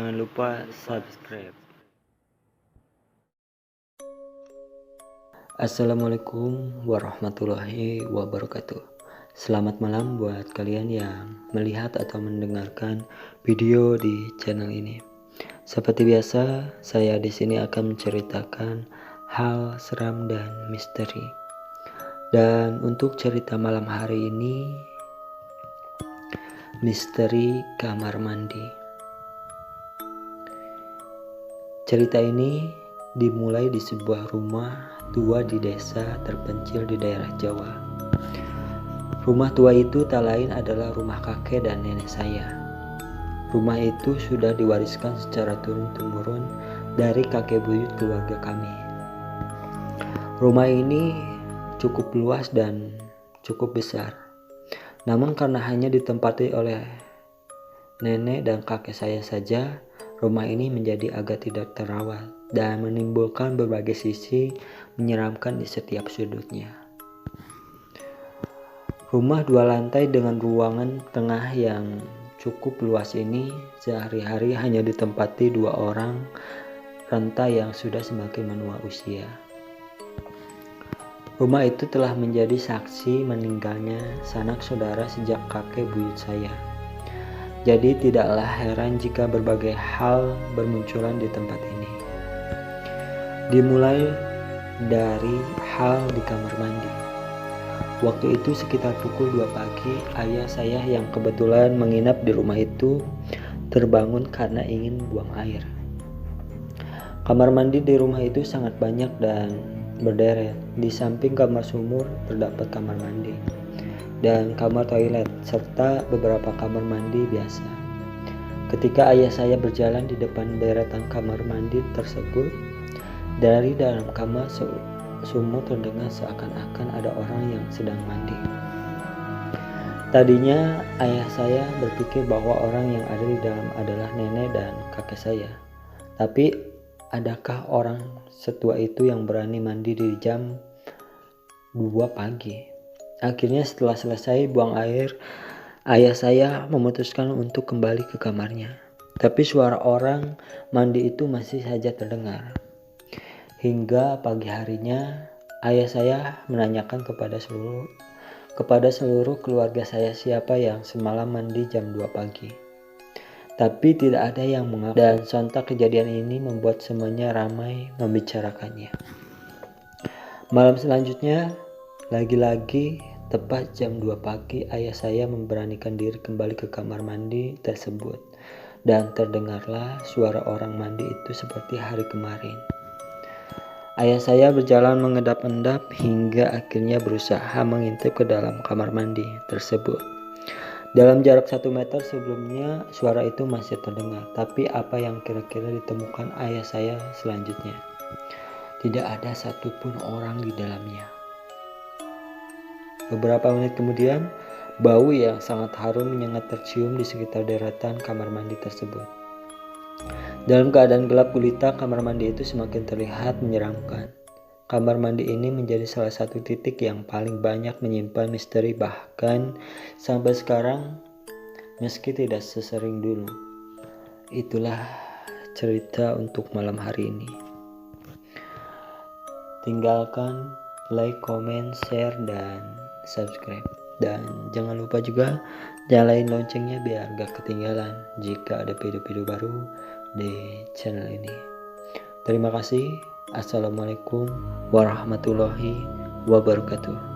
jangan lupa subscribe. Assalamualaikum warahmatullahi wabarakatuh. Selamat malam buat kalian yang melihat atau mendengarkan video di channel ini. Seperti biasa, saya di sini akan menceritakan hal seram dan misteri. Dan untuk cerita malam hari ini, misteri kamar mandi. Cerita ini dimulai di sebuah rumah tua di desa terpencil di daerah Jawa. Rumah tua itu tak lain adalah rumah kakek dan nenek saya. Rumah itu sudah diwariskan secara turun-temurun dari kakek buyut keluarga kami. Rumah ini cukup luas dan cukup besar. Namun karena hanya ditempati oleh nenek dan kakek saya saja, rumah ini menjadi agak tidak terawat dan menimbulkan berbagai sisi menyeramkan di setiap sudutnya. Rumah 2 lantai dengan ruangan tengah yang cukup luas ini sehari-hari hanya ditempati 2 orang renta yang sudah semakin menua usia. Rumah itu telah menjadi saksi meninggalnya sanak saudara sejak kakek buyut saya. Jadi tidaklah heran jika berbagai hal bermunculan di tempat ini. Dimulai dari hal di kamar mandi. Waktu itu sekitar pukul 2 pagi, ayah saya yang kebetulan menginap di rumah itu terbangun karena ingin buang air. Kamar mandi di rumah itu sangat banyak dan berderet. Di samping kamar sumur terdapat kamar mandi dan kamar toilet serta beberapa kamar mandi biasa. Ketika ayah saya berjalan di depan deretan kamar mandi tersebut, dari dalam kamar sumur terdengar seakan-akan ada orang yang sedang mandi. Tadinya ayah saya berpikir bahwa orang yang ada di dalam adalah nenek dan kakek saya. Tapi adakah orang setua itu yang berani mandi di jam 2 pagi? Akhirnya setelah selesai buang air, ayah saya memutuskan untuk kembali ke kamarnya. Tapi suara orang mandi itu masih saja terdengar. Hingga pagi harinya, ayah saya menanyakan kepada seluruh keluarga saya siapa yang semalam mandi jam 2 pagi. Tapi tidak ada yang mengaku, dan sontak kejadian ini membuat semuanya ramai membicarakannya. Malam selanjutnya, lagi-lagi tepat jam 2 pagi, ayah saya memberanikan diri kembali ke kamar mandi tersebut. Dan terdengarlah suara orang mandi itu seperti hari kemarin. Ayah saya berjalan mengedap-endap hingga akhirnya berusaha mengintip ke dalam kamar mandi tersebut. Dalam jarak 1 meter sebelumnya suara itu masih terdengar. Tapi apa yang kira-kira ditemukan ayah saya selanjutnya? Tidak ada satupun orang di dalamnya. Beberapa menit kemudian, bau yang sangat harum menyengat tercium di sekitar deretan kamar mandi tersebut. Dalam keadaan gelap gulita, kamar mandi itu semakin terlihat menyeramkan. Kamar mandi ini menjadi salah satu titik yang paling banyak menyimpan misteri, bahkan sampai sekarang meski tidak sesering dulu. Itulah cerita untuk malam hari ini. Tinggalkan like, comment, share, dan subscribe. Dan jangan lupa juga nyalain loncengnya biar gak ketinggalan jika ada video-video baru di channel ini. Terima kasih. Assalamualaikum warahmatullahi wabarakatuh.